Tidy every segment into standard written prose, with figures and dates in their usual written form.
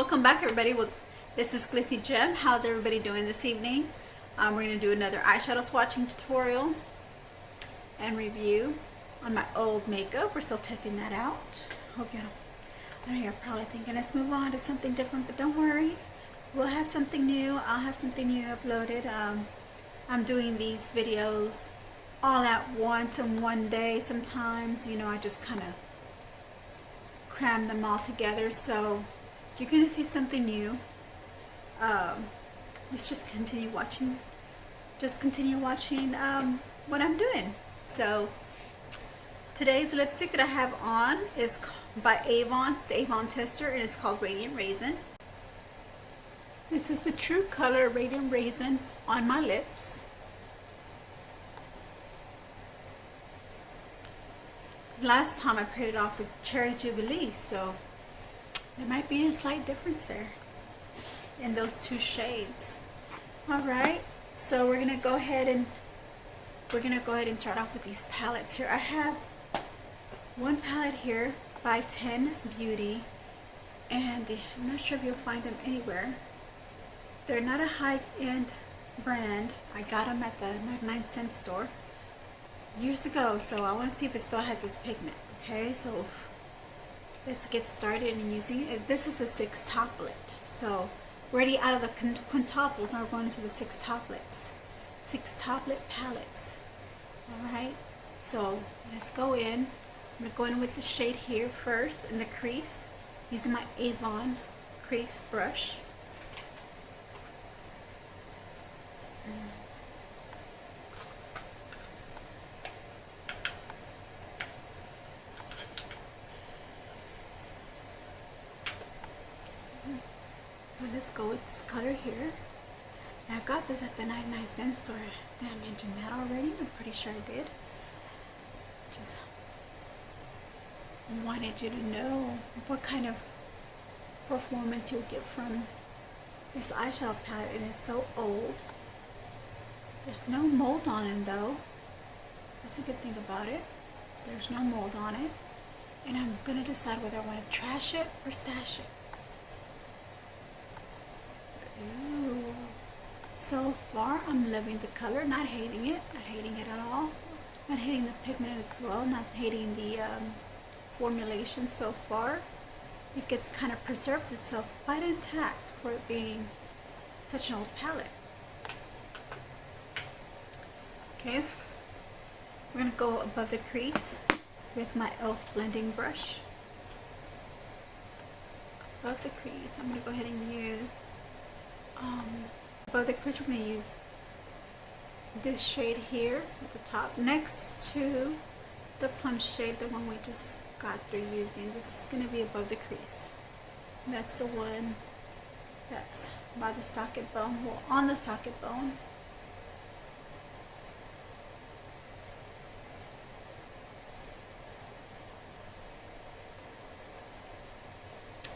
Welcome back, everybody. This is Glitzzy Gem. How's everybody doing this evening? We're going to do another eyeshadow swatching tutorial and review on my old makeup. We're still testing that out. Hope you don't. I know you're probably thinking let's move on to something different, but don't worry. We'll have something new. I'll have something new uploaded. I'm doing these videos all at once in one day. Sometimes, you know, I just kind of cram them all together. So you're going to see something new. Let's just continue watching. What I'm doing. So today's lipstick that I have on is by Avon, the Avon Tester, and it's called Radiant Raisin. This is the True Color Radiant Raisin on my lips. Last time I paired it off with Cherry Jubilee, so there might be a slight difference there in those two shades. Alright, so we're gonna go ahead and start off with these palettes here. I have one palette here by 10 Beauty, and I'm not sure if you'll find them anywhere. They're not a high-end brand. I got them at the 99-cent store years ago, so I want to see if it still has this pigment. Okay, so let's get started in using it. This is a 6-toplet, so we're already out of the quintuples. Now we're going into the 6-toplet palettes. Alright, so let's go in. I'm going to go in with the shade here first in the crease, using my Avon crease brush. So let's go with this color here. And I got this at the 99-cent store. Did I mention that already? I'm pretty sure I did. Just wanted you to know what kind of performance you'll get from this eyeshadow palette. It is so old. There's no mold on it though. That's a good thing about it. There's no mold on it. And I'm going to decide whether I want to trash it or stash it. So far, I'm loving the color, not hating it at all. Not hating the pigment as well, not hating the formulation so far. It gets kind of preserved itself quite intact for it being such an old palette. Okay, we're going to go above the crease with my e.l.f. blending brush. Above the crease, I'm going to go ahead and use above the crease, we're going to use this shade here at the top next to the plum shade, the one we just got through using. This is going to be above the crease. And that's the one that's by the socket bone, well, on the socket bone.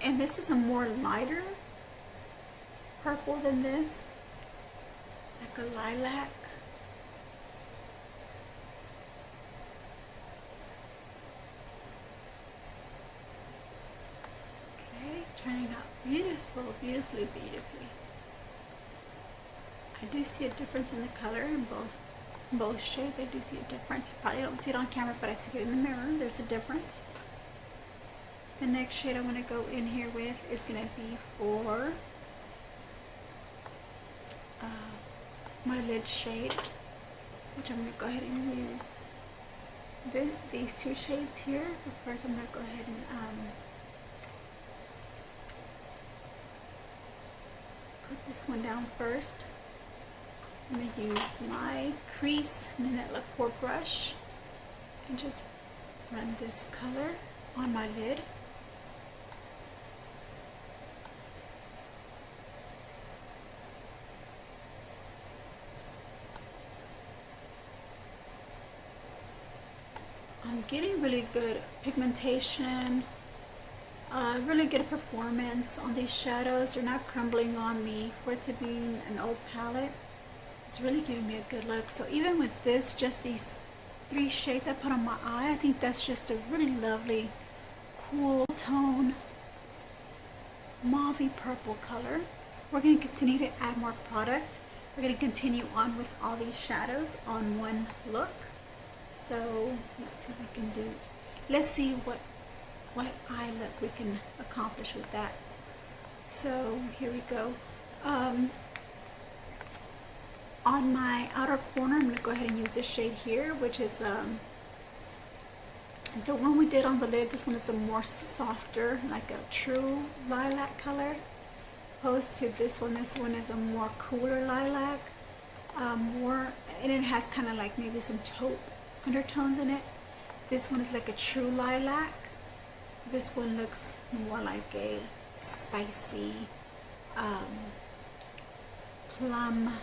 And this is a more lighter purple than this, like a lilac. Okay, turning out beautifully. I do see a difference in the color in both shades. I do see a difference. You probably don't see it on camera, but I see it in the mirror. There's a difference. The next shade I'm going to go in here with is going to be for my lid shade, which I'm going to go ahead and use these two shades here. But first I'm going to go ahead and put this one down first. I'm going to use my crease Nanette Lepore brush and just run this color on my lid. I'm getting really good pigmentation, really good performance on these shadows. They're not crumbling on me for it to be an old palette. It's really giving me a good look. So even with this, just these 3 shades I put on my eye, I think that's just a really lovely, cool tone mauvey purple color. We're going to continue to add more product. We're going to continue on with all these shadows on one look. So let's see if we can do, let's see what eye look we can accomplish with that. So here we go. On my outer corner, I'm going to go ahead and use this shade here, which is the one we did on the lid. This one is a more softer, like a true lilac color, opposed to this one. This one is a more cooler lilac, and it has kind of like maybe some taupe undertones in it. This one is like a true lilac. This one looks more like a spicy plum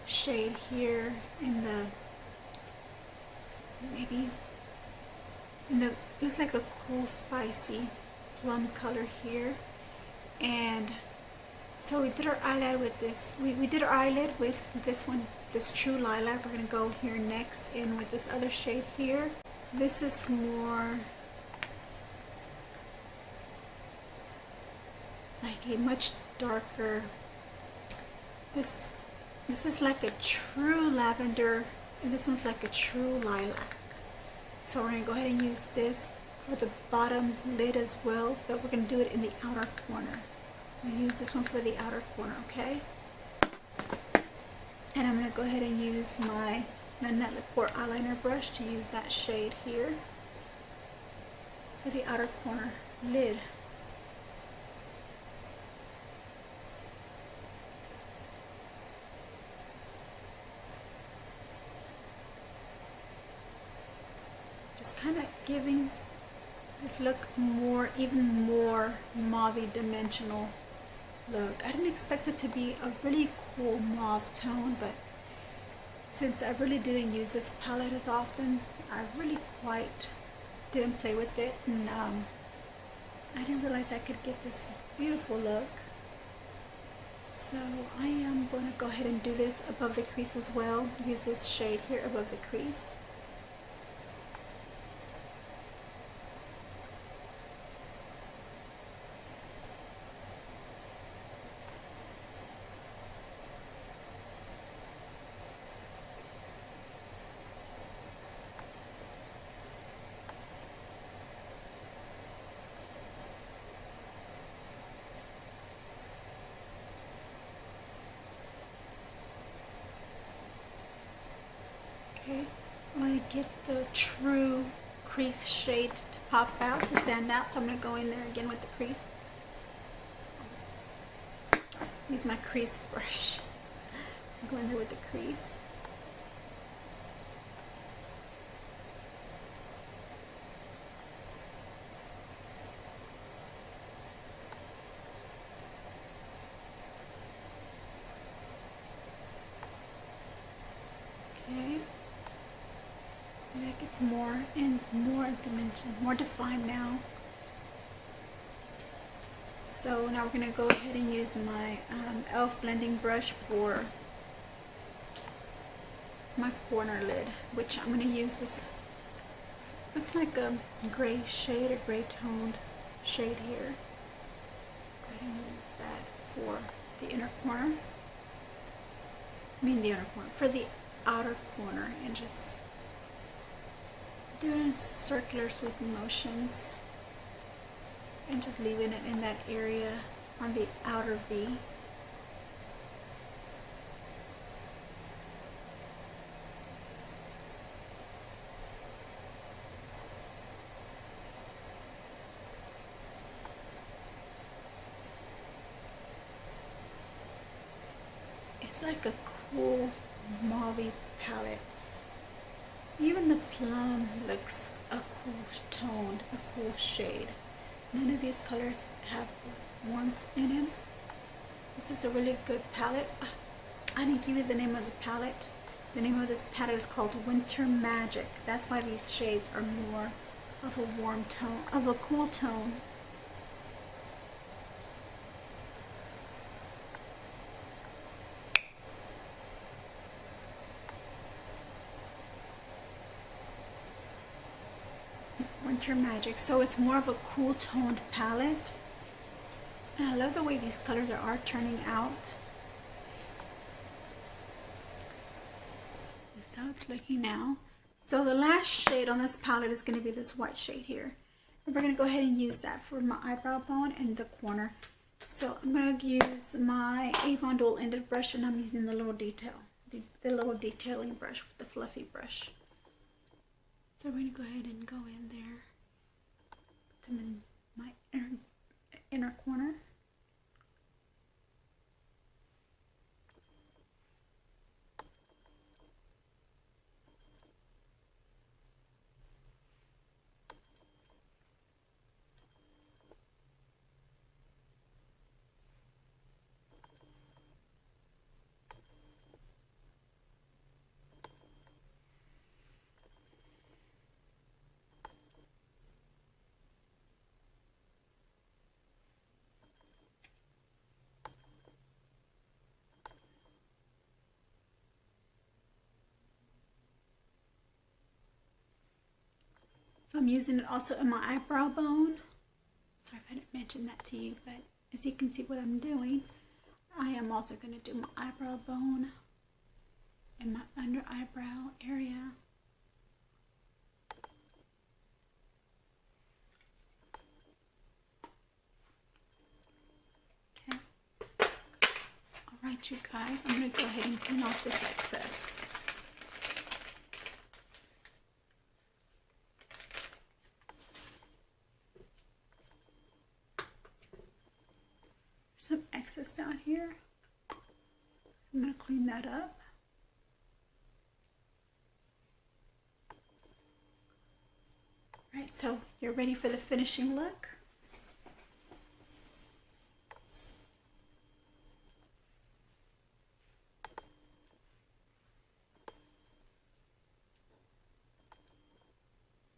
shade here in the, maybe in the, looks like a cool spicy plum color here. And so we did our eyelid with this, we did our eyelid with this one, this true lilac. We're going to go here next in with this other shade here. This is more like a much darker, this is like a true lavender, and this one's like a true lilac. So we're going to go ahead and use this for the bottom lid as well, but we're going to do it in the outer corner. I'm going to use this one for the outer corner, okay? And I'm going to go ahead and use my Nanette Lepore eyeliner brush to use that shade here for the outer corner lid. Kind of giving this look more, even more mauve dimensional look. I didn't expect it to be a really cool mauve tone, but since I really didn't use this palette as often, I really quite didn't play with it, and I didn't realize I could get this beautiful look. So I am going to go ahead and do this above the crease as well. Use this shade here above the crease. Okay, I want to get the true crease shade to pop out, to stand out, so I'm going to go in there again with the crease. Use my crease brush. Go in there with the crease. Okay. That gets more and more dimension, more defined now. So now we're going to go ahead and use my e.l.f. blending brush for my corner lid, which I'm going to use this, looks like a gray shade, a gray toned shade here. Go ahead and use that for the inner corner. I mean the inner corner, for the outer corner, and just doing circular sweeping motions and just leaving it in that area on the outer V. It's like a cool mauve palette. Even the plum looks a cool toned, a cool shade. None of these colors have warmth in them. This is a really good palette. I didn't give you the name of the palette. The name of this palette is called Winter Magic. That's why these shades are more of a warm tone, of a cool tone. Winter Magic. So it's more of a cool toned palette. And I love the way these colors are turning out. That's how it's looking now. So the last shade on this palette is going to be this white shade here. And we're going to go ahead and use that for my eyebrow bone and the corner. So I'm going to use my Avon dual ended brush, and I'm using the little little detailing brush with the fluffy brush. So we're going to go ahead and go in there. Put them in my inner corner. So I'm using it also in my eyebrow bone. Sorry if I didn't mention that to you, but as you can see what I'm doing, I am also going to do my eyebrow bone and my under eyebrow area. Okay. Alright you guys, I'm going to go ahead and clean off this excess. Some excess down here. I'm going to clean that up. Right, so you're ready for the finishing look.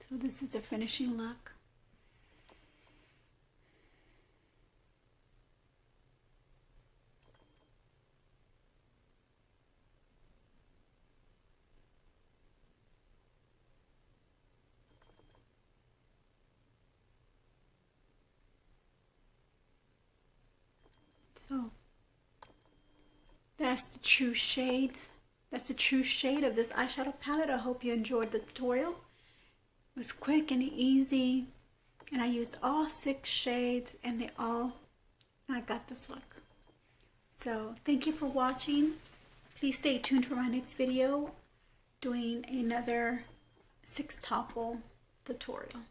So this is a finishing look. So that's the true shades. That's the true shade of this eyeshadow palette. I hope you enjoyed the tutorial. It was quick and easy, and I used all 6 shades, and I got this look. So thank you for watching. Please stay tuned for my next video, doing another 6 topple tutorial.